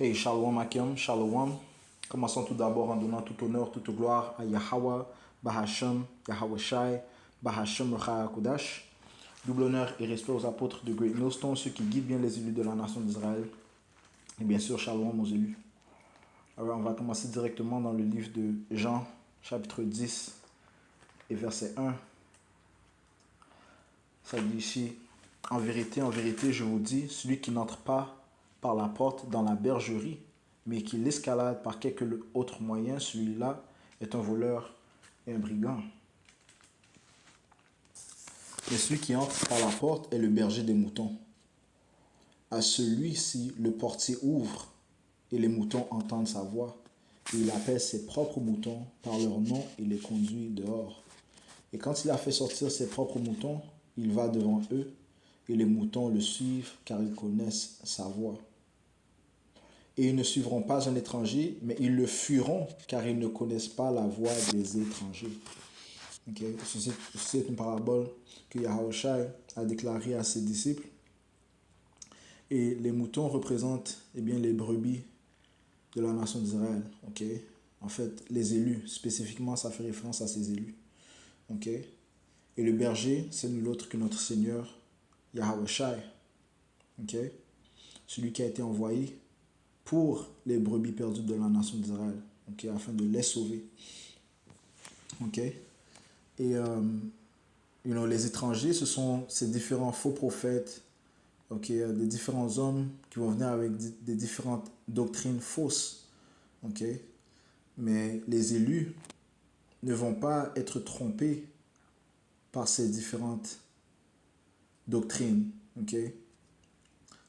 Hey, Shalom Akim, Shalom. Commençons tout d'abord en donnant tout honneur, toute gloire à Yahweh, Bahashem, Yahweh Shai, Bahashem Kodash. Double honneur et respect aux apôtres de Great Millstone, ceux qui guident bien les élus de la nation d'Israël. Et bien sûr, Shalom aux élus. Alors, on va commencer directement dans le livre de Jean, chapitre 10 et verset 1. Ça dit ici, en vérité, je vous dis, celui qui n'entre pas par la porte dans la bergerie, mais qui l'escalade par quelque autre moyen, celui-là est un voleur et un brigand. Mais celui qui entre par la porte est le berger des moutons. À celui-ci, le portier ouvre, et les moutons entendent sa voix. Et il appelle ses propres moutons par leur nom et les conduit dehors. Et quand il a fait sortir ses propres moutons, il va devant eux, et les moutons le suivent, car ils connaissent sa voix. Et ils ne suivront pas un étranger, mais ils le fuiront, car ils ne connaissent pas la voix des étrangers. Okay. Ceci est une parabole que Yahushua a déclarée à ses disciples. Et les moutons représentent les brebis de la nation d'Israël. Okay. En fait, les élus, spécifiquement, ça fait référence à ces élus. Okay. Et le berger, c'est nul autre que notre Seigneur, Yahushua. Okay. Celui qui a été envoyé pour les brebis perdues de la nation d'Israël, afin de les sauver. Et les étrangers, ce sont ces différents faux prophètes, des différents hommes qui vont venir avec des différentes doctrines fausses. Mais les élus ne vont pas être trompés par ces différentes doctrines.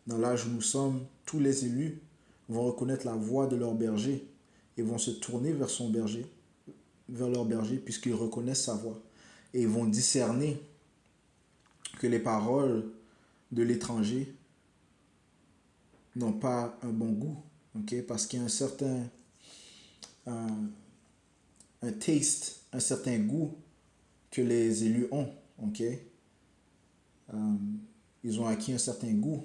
Dans l'âge où nous sommes, tous les élus vont reconnaître la voix de leur berger et vont se tourner vers leur berger, puisqu'ils reconnaissent sa voix. Et ils vont discerner que les paroles de l'étranger n'ont pas un bon goût, parce qu'il y a un certain taste, un certain goût que les élus ont. Ils ont acquis un certain goût.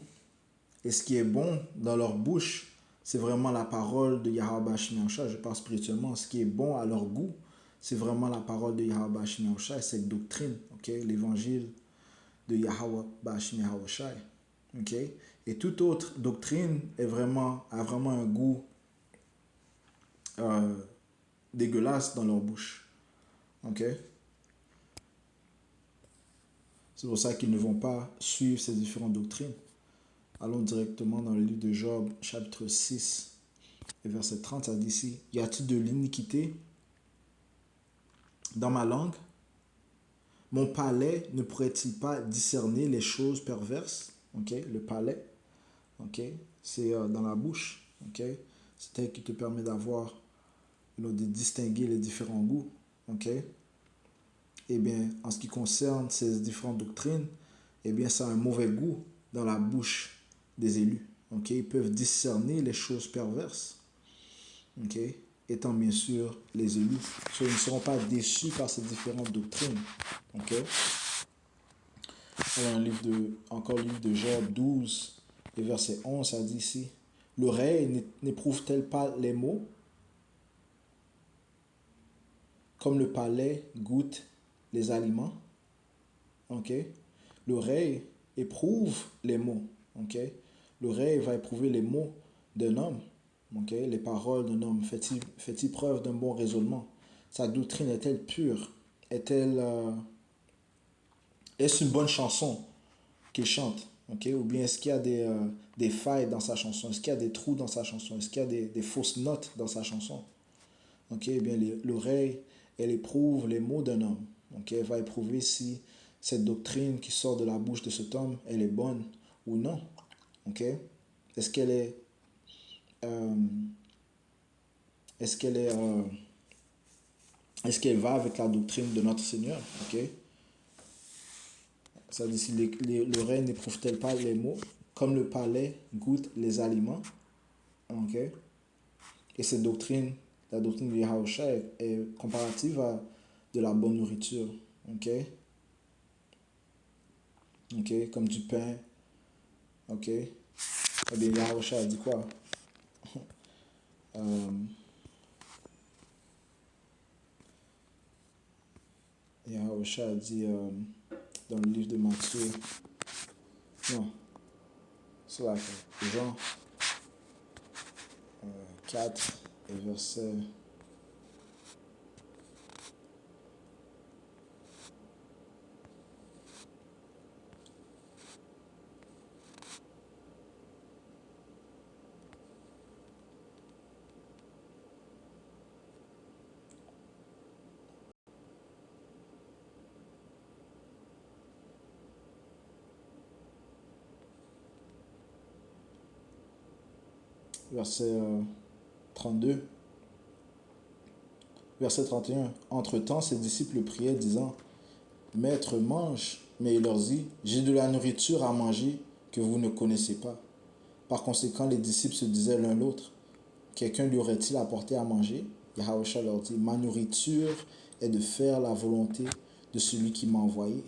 Et ce qui est bon dans leur bouche, c'est vraiment la parole de Yahweh Shemyausha. Je parle spirituellement. Ce qui est bon à leur goût, c'est vraiment la parole de Yahweh Shemyausha, cette doctrine, l'évangile de Yahweh Shemyausha. Et toute autre doctrine a vraiment un goût dégueulasse dans leur bouche. C'est pour ça qu'ils ne vont pas suivre ces différentes doctrines. Allons directement dans le livre de Job, chapitre 6, et verset 30, ça dit ici, « Y a-t-il de l'iniquité dans ma langue? Mon palais ne pourrait-il pas discerner les choses perverses? » Le palais, c'est dans la bouche. C'est elle qui te permet d'avoir, de distinguer les différents goûts. Eh bien, en ce qui concerne ces différentes doctrines, eh bien, ça a un mauvais goût dans la bouche des élus. Ils peuvent discerner les choses perverses. Étant bien sûr les élus. Ils ne seront pas déçus par ces différentes doctrines. Alors, encore le livre de Job 12, et verset 11, ça dit ici, « L'oreille n'éprouve-t-elle pas les mots, comme le palais goûte les aliments? » L'oreille éprouve les mots. L'oreille va éprouver les mots d'un homme. Les paroles d'un homme. Fait-il preuve d'un bon raisonnement? Sa doctrine est-elle pure? Est-ce une bonne chanson qu'il chante? Ou bien est-ce qu'il y a des failles dans sa chanson? Est-ce qu'il y a des trous dans sa chanson? Est-ce qu'il y a des fausses notes dans sa chanson? Eh bien, l'oreille, elle éprouve les mots d'un homme. Elle va éprouver si cette doctrine qui sort de la bouche de cet homme, elle est bonne ou non. Est-ce qu'elle est... est-ce qu'elle va avec la doctrine de notre Seigneur? Ça dit, si l'oreille n'éprouve-t-elle pas les mots, comme le palais goûte les aliments? Et cette doctrine, la doctrine de Yahushua est comparative à de la bonne nourriture. Comme du pain. Eh bien, Yahushua a dit quoi? Euh, Yahusha a dit dans le livre de Matthieu, non, c'est là, Jean 4 et verset 32. Verset 31. Entre-temps, ses disciples priaient, disant, Maître, mange. Mais il leur dit, j'ai de la nourriture à manger que vous ne connaissez pas. Par conséquent, les disciples se disaient l'un l'autre, quelqu'un lui aurait-il apporté à manger? Yahusha leur dit, ma nourriture est de faire la volonté de celui qui m'a envoyé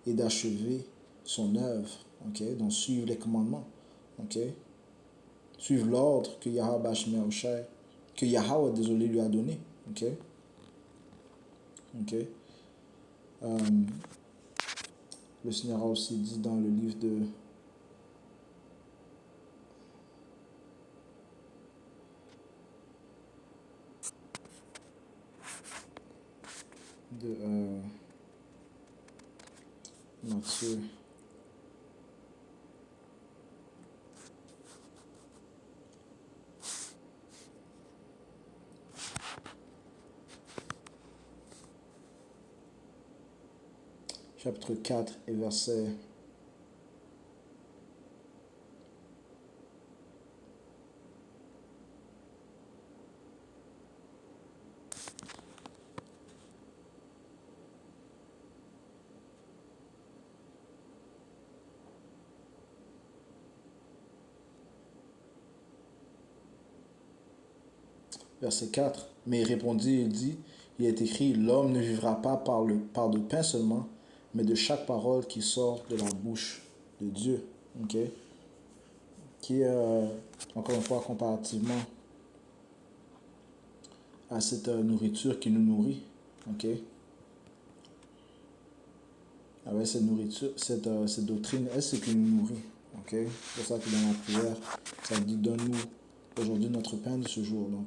et d'achever son œuvre. Okay? Donc, suivre les commandements. Okay? Suivre l'ordre que Yahweh, désolé, lui a donné. Okay? Okay? Le Seigneur a aussi dit dans le livre de Matthieu, chapitre 4 et verset 4. Mais il répondit et dit, il est écrit, l'homme ne vivra pas par de pain seulement, mais de chaque parole qui sort de la bouche de Dieu. Okay? Qui est, encore une fois, comparativement à cette nourriture qui nous nourrit. Okay? Avec cette nourriture, cette doctrine, est ce qui nous nourrit. Okay? C'est pour ça que dans la prière, ça dit, donne-nous aujourd'hui notre pain de ce jour. Donc,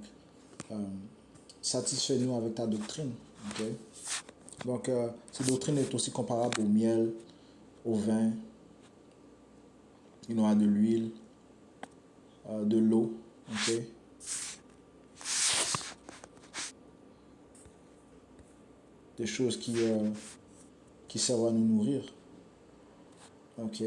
satisfais-nous avec ta doctrine. Okay? Donc, cette doctrine est aussi comparable au miel, au vin, il y aura de l'huile, de l'eau. Okay? Des choses qui servent à nous nourrir. Ok.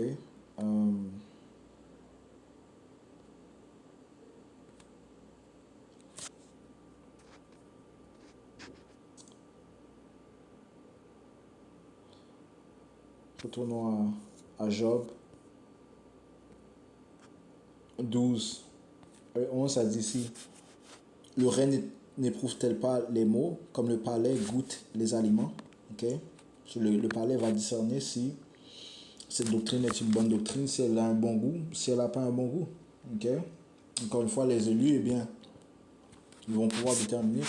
Retournons à Job 12. 11, ça dit ici, le rein n'éprouve-t-elle pas les maux, comme le palais goûte les aliments? Okay? Le palais va discerner si cette doctrine est une bonne doctrine, si elle a un bon goût, si elle n'a pas un bon goût. Okay? Encore une fois, les élus, eh bien, ils vont pouvoir déterminer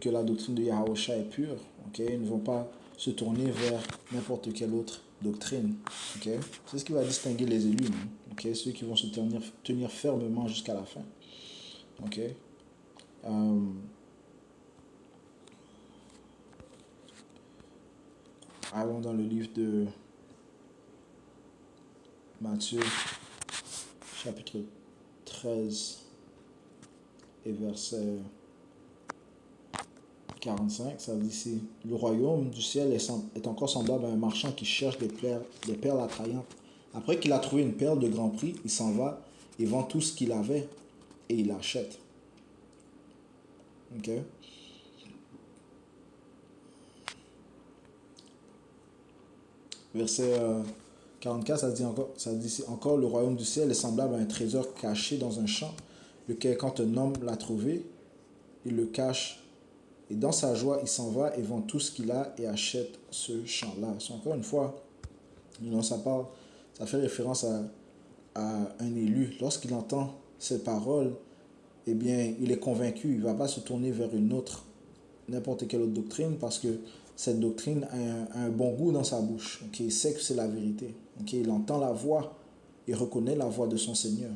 que la doctrine de Yahusha est pure. Okay? Ils ne vont pas se tourner vers n'importe quelle autre doctrine. Okay? C'est ce qui va distinguer les élus. Okay? Ceux qui vont se tenir fermement jusqu'à la fin. Okay? Allons dans le livre de Matthieu, chapitre 13 et verset 45, ça dit ici, le royaume du ciel est encore semblable à un marchand qui cherche des perles attrayantes. Après qu'il a trouvé une perle de grand prix, il s'en va et vend tout ce qu'il avait et il l'achète. Ok? Verset 44, ça dit ici, encore le royaume du ciel est semblable à un trésor caché dans un champ, lequel quand un homme l'a trouvé, il le cache. Et dans sa joie, il s'en va et vend tout ce qu'il a et achète ce champ-là. Encore une fois, ça fait référence à un élu. Lorsqu'il entend ces paroles, eh bien, il est convaincu, il ne va pas se tourner vers une autre, n'importe quelle autre doctrine, parce que cette doctrine a un bon goût dans sa bouche. Okay? Il sait que c'est la vérité. Okay? Il entend la voix, il reconnaît la voix de son Seigneur.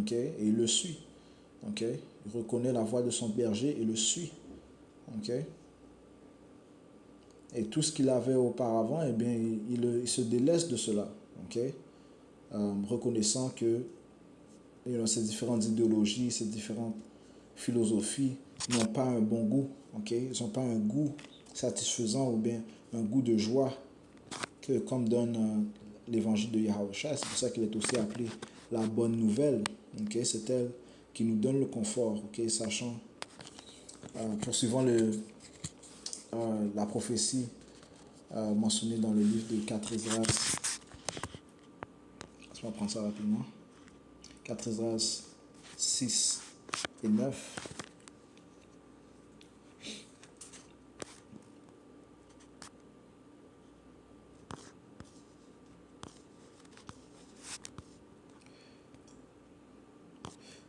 Okay? Et il le suit. Okay? Il reconnaît la voix de son berger et le suit. Okay? Et tout ce qu'il avait auparavant, eh bien, il se délaisse de cela. Okay? Reconnaissant que ces différentes idéologies, ces différentes philosophies n'ont pas un bon goût. Okay? Ils n'ont pas un goût satisfaisant ou bien un goût de joie que comme donne l'évangile de Yahushua. C'est pour ça qu'il est aussi appelé la bonne nouvelle. Okay? C'est elle qui nous donne le confort, okay? Sachant, poursuivant la prophétie mentionnée dans le livre de 4 Esdras. On va prendre ça rapidement. 4 Esdras 6 et 9.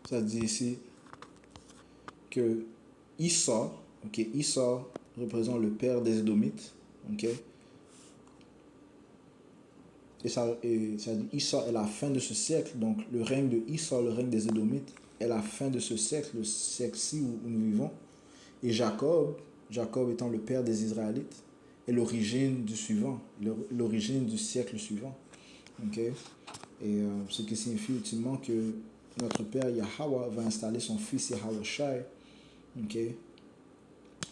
Ça dit ici que Issa, okay, Issa représente le père des Édomites, okay? Et ça dit Issa est la fin de ce siècle, donc le règne de Issa, le règne des Édomites, est la fin de ce siècle, le siècle-ci où nous vivons. Et Jacob étant le père des Israélites, est l'origine du suivant, l'origine du siècle suivant. Okay? Et ce qui signifie ultimement que notre père Yahweh va installer son fils Yahushua, okay,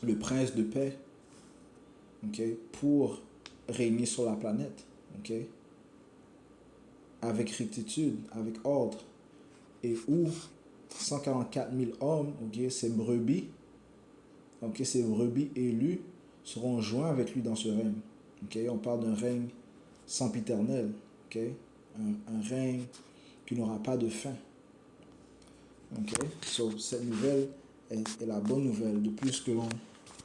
le prince de paix, okay, pour régner sur la planète, okay, avec rectitude, avec ordre, et où 144 000 hommes, okay, ces brebis élus seront joints avec lui dans ce règne. Okay? On parle d'un règne sempiternel, okay? un règne qui n'aura pas de fin. Okay? So, cette nouvelle est la bonne nouvelle, de plus que l'on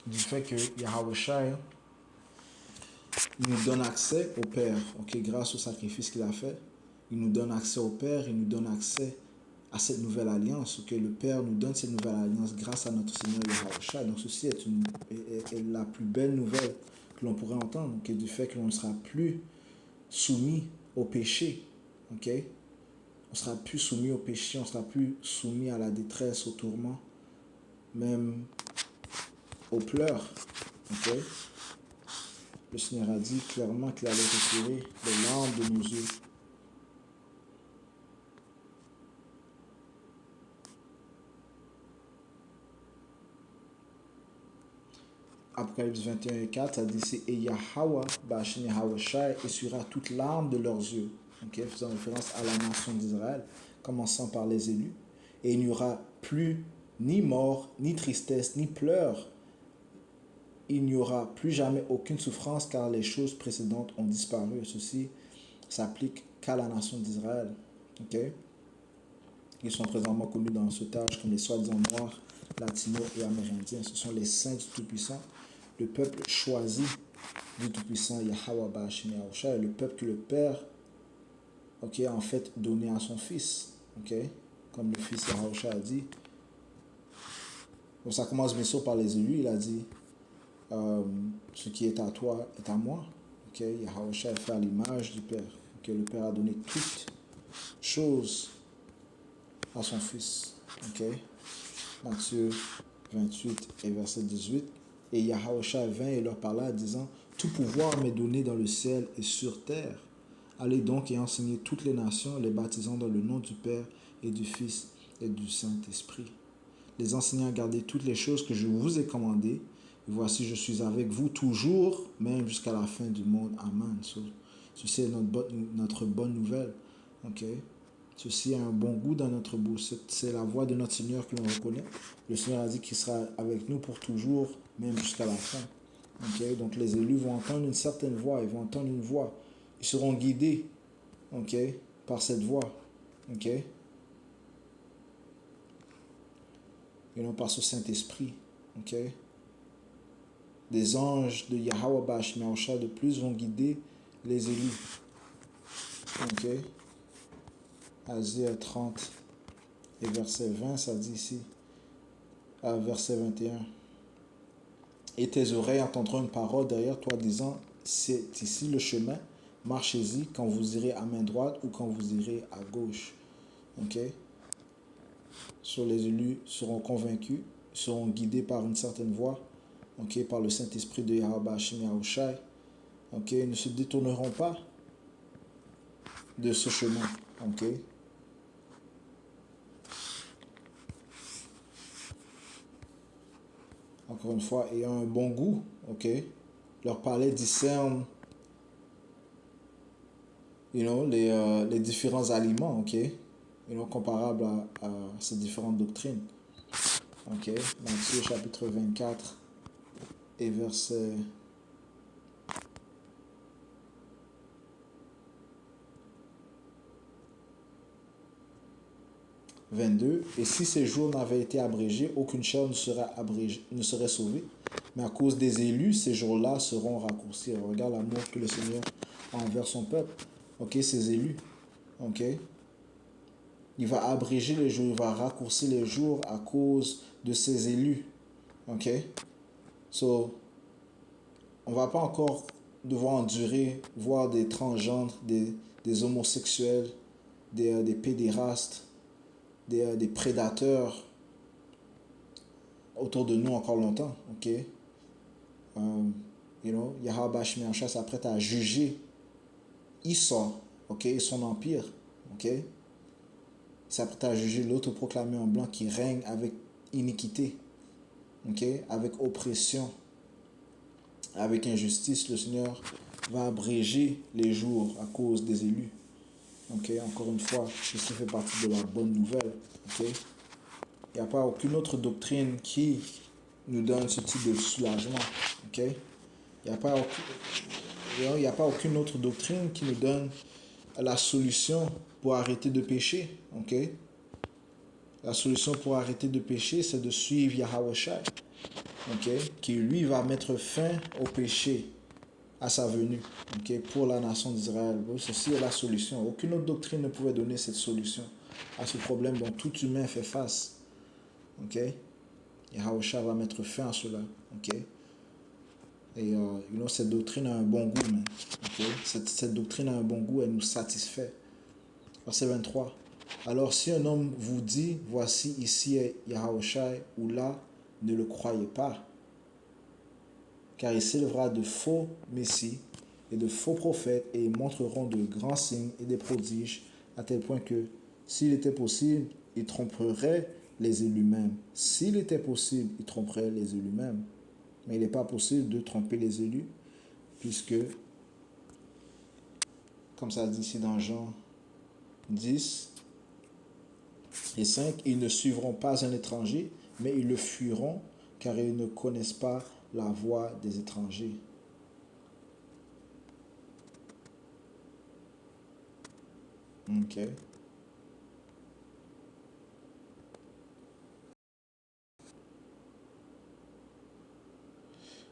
du fait que Yahushua nous donne accès au Père, okay? Grâce au sacrifice qu'il a fait. Il nous donne accès au Père, il nous donne accès à cette nouvelle alliance, que le Père nous donne cette nouvelle alliance grâce à notre Seigneur Yahushua. Donc ceci est la plus belle nouvelle que l'on pourrait entendre, okay? Du fait que l'on ne sera plus soumis au péché. Okay? On ne sera plus soumis au péché, on ne sera plus soumis à la détresse, au tourment, même aux pleurs. Okay? Le Seigneur a dit clairement qu'il allait retirer les larmes de nos yeux. Apocalypse 21 et 4, ça dit c'est et Yahweh, Ba'ashem Yahushua, essuiera toute larme de leurs yeux. Okay? Faisant référence à la nation d'Israël, commençant par les élus. Et il n'y aura plus ni mort, ni tristesse, ni pleurs. Il n'y aura plus jamais aucune souffrance car les choses précédentes ont disparu. Ceci s'applique qu'à la nation d'Israël. Okay? Ils sont présentement connus dans ce tâche comme les soi-disant noirs, latinos et amérindiens. Ce sont les saints du Tout-Puissant, le peuple choisi du Tout-Puissant Yahweh Ba'ashem Yahushua, le peuple que le Père, okay, a en fait donné à son Fils. Okay? Comme le Fils Yahushua a dit. Donc ça commence bien sûr par les élus. Il a dit ce qui est à toi est à moi. Okay? Yahushua est fait à l'image du Père. Okay? Le Père a donné toutes choses à son Fils. Okay? Matthieu 28 et verset 18. Et Yahushua vint et leur parla disant, tout pouvoir m'est donné dans le ciel et sur terre. Allez donc et enseignez toutes les nations, les baptisant dans le nom du Père et du Fils et du Saint-Esprit. Les enseignants à garder toutes les choses que je vous ai commandées. Et voici, je suis avec vous toujours, même jusqu'à la fin du monde. Amen. Ceci est notre bonne nouvelle. Okay? Ceci a un bon goût dans notre bouche. C'est la voix de notre Seigneur que l'on reconnaît. Le Seigneur a dit qu'il sera avec nous pour toujours, même jusqu'à la fin. Okay? Donc les élus vont entendre une certaine voix, ils vont entendre une voix. Ils seront guidés, okay, par cette voix. Okay? Et non par ce Saint-Esprit. Okay? Des anges de Yahweh Ba'ashem Yahushua de plus vont guider les élus. Okay? Asie 30 Et verset 20, ça dit ici, verset 21. Et tes oreilles entendront une parole derrière toi disant, c'est ici le chemin, marchez-y quand vous irez à main droite ou quand vous irez à gauche. Ok? Sur les élus seront convaincus, seront guidés par une certaine voie, ok, par le Saint-Esprit de Yahweh Hashem Yahushai. Ok? Ils ne se détourneront pas de ce chemin. Ok? Encore une fois, ayant un bon goût. Ok? Leur palais discerne les différents aliments, ok? Comparables à ces différentes doctrines. Ok? Matthieu chapitre 24 et verset 22. Et si ces jours n'avaient été abrégés, aucune chair ne serait sauvée. Mais à cause des élus, ces jours-là seront raccourcis. Regarde l'amour que le Seigneur a envers son peuple. Ok, ses élus. Ok? Il va abréger les jours, il va raccourcir les jours à cause de ses élus. Ok? So, on va pas encore devoir endurer, voir des transgenres, des homosexuels, des pédérastes, des prédateurs autour de nous encore longtemps. Ok? Yahweh Shemiachah s'apprête à juger Esau, ok, et son empire. Ok? Il s'apprête à juger l'autoproclamé en blanc qui règne avec iniquité, ok, avec oppression, avec injustice. Le Seigneur va abréger les jours à cause des élus. Ok, encore une fois, ceci fait partie de la bonne nouvelle. Ok, il n'y a pas aucune autre doctrine qui nous donne ce type de soulagement. Ok, il n'y a pas aucune autre doctrine qui nous donne la solution pour arrêter de pécher. Ok, la solution pour arrêter de pécher, c'est de suivre Yahweh Shai. Ok, qui lui va mettre fin au péché à sa venue, ok, pour la nation d'Israël. Ceci est la solution. Aucune autre doctrine ne pouvait donner cette solution à ce problème dont tout humain fait face. Ok, et Yahweh va mettre fin à cela. Ok, et cette doctrine a un bon goût, man. Okay? Cette doctrine a un bon goût, elle nous satisfait. Verset 23. Alors si un homme vous dit, voici ici est Yahweh, ou là, ne le croyez pas. Car il s'élèvera de faux messies et de faux prophètes, et ils montreront de grands signes et des prodiges, à tel point que, s'il était possible, ils tromperaient les élus mêmes. S'il était possible, ils tromperaient les élus mêmes. Mais il n'est pas possible de tromper les élus, puisque, comme ça dit ici dans Jean 10 et 5, ils ne suivront pas un étranger, mais ils le fuiront, car ils ne connaissent pas la voie des étrangers. Ok.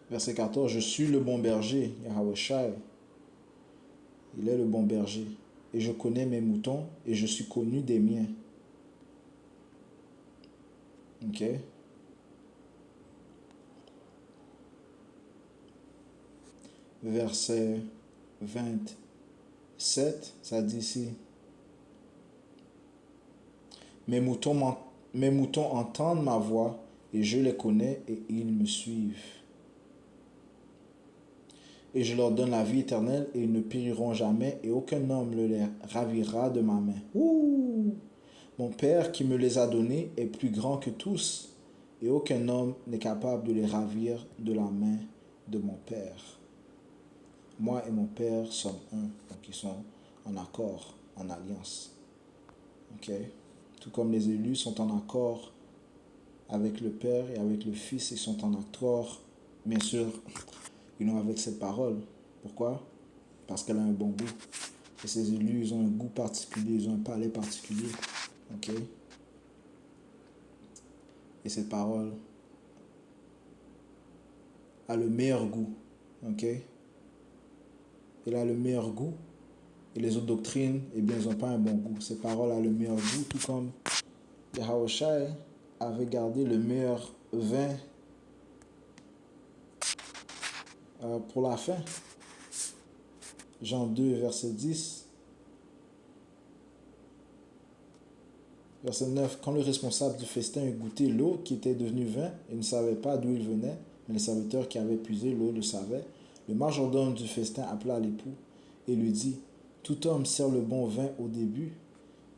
Verset 14. Je suis le bon berger, Yahweh Shai. Il est le bon berger. Et je connais mes moutons et je suis connu des miens. Ok. Verset 27. Ça dit ici. Mes moutons entendent ma voix et je les connais et ils me suivent. Et je leur donne la vie éternelle et ils ne périront jamais et aucun homme ne les ravira de ma main. Ouh! Mon Père qui me les a donnés est plus grand que tous et aucun homme n'est capable de les ravir de la main de mon Père. Moi et mon Père sommes un, donc ils sont en accord, en alliance. Ok? Tout comme les élus sont en accord avec le Père et avec le Fils, ils sont en accord, bien sûr, avec cette parole. Pourquoi? Parce qu'elle a un bon goût. Et ces élus, ils ont un goût particulier, ils ont un palais particulier. Ok? Et cette parole a le meilleur goût. Ok? Elle a le meilleur goût. Et les autres doctrines, eh bien, ils n'ont pas un bon goût. Cette parole a le meilleur goût, tout comme Yahushua avait gardé le meilleur vin pour la fin. Jean 2, verset 10. Verset 9. Quand le responsable du festin eut goûté l'eau qui était devenue vin, il ne savait pas d'où il venait, mais les serviteurs qui avaient puisé l'eau le savaient. Le majordome du festin appela l'époux et lui dit, tout homme sert le bon vin au début,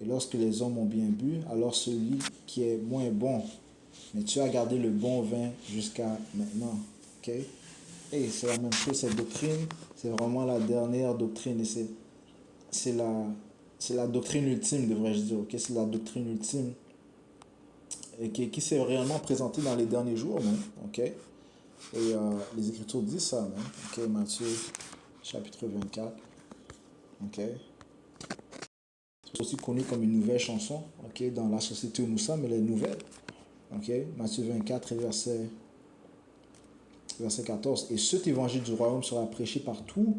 et lorsque les hommes ont bien bu, alors celui qui est moins bon. Mais tu as gardé le bon vin jusqu'à maintenant. Ok? Et c'est la même chose, cette doctrine, c'est vraiment la dernière doctrine. Et c'est la doctrine ultime, devrais-je dire. Ok? C'est la doctrine ultime et qui s'est réellement présentée dans les derniers jours. Même, ok? Et les Écritures disent ça. Même, ok? Matthieu chapitre 24. Ok? C'est aussi connu comme une nouvelle chanson, ok, dans la société où nous sommes, elle est nouvelle. Ok, Matthieu 24, verset 14. Et cet évangile du royaume sera prêché par tout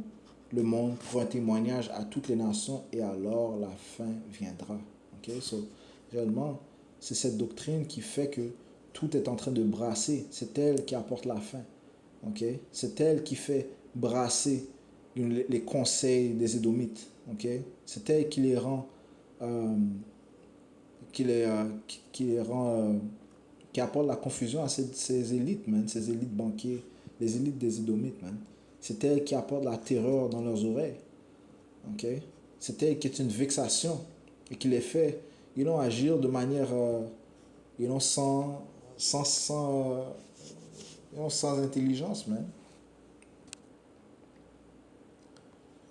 le monde pour un témoignage à toutes les nations, et alors la fin viendra. Ok, so, réellement, c'est cette doctrine qui fait que tout est en train de brasser. C'est elle qui apporte la fin. Ok, c'est elle qui fait brasser les conseils des Édomites. Ok, c'est elle qui les rend euh, qui les rend qui apporte la confusion à ces élites, man, ces élites banquiers, les élites des Édomites, man. C'est elle qui apporte la terreur dans leurs oreilles. Ok? C'est elle qui est une vexation et qui les fait, agir de manière, sans, sans, sans intelligence, man.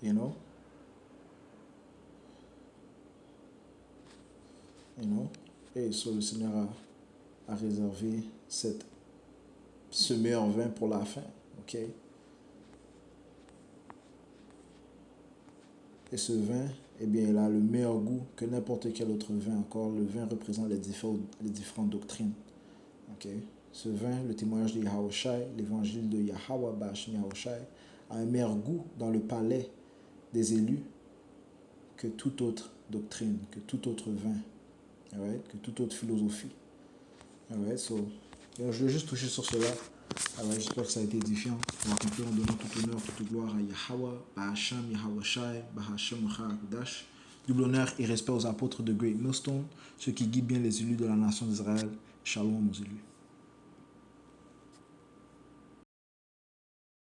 You know? You know? Et so, le Seigneur a réservé ce meilleur vin pour la fin. Ok? Et ce vin, eh bien, il a le meilleur goût que n'importe quel autre vin encore. Le vin représente les différentes doctrines. Okay? Ce vin, le témoignage de Yahushua, l'évangile de Yahweh Bashim Yahushua, a un meilleur goût dans le palais des élus que toute autre doctrine, que tout autre vin, right? Que toute autre philosophie. Right? So, je vais juste toucher sur cela. J'espère que ça a été édifiant. On va conclure en donnant tout honneur, toute gloire à Yahweh, Bahasham, Yahushua, Bahasham, Dash. Double honneur et respect aux apôtres de Great Millstone, ceux qui guident bien les élus de la nation d'Israël. Shalom aux élus.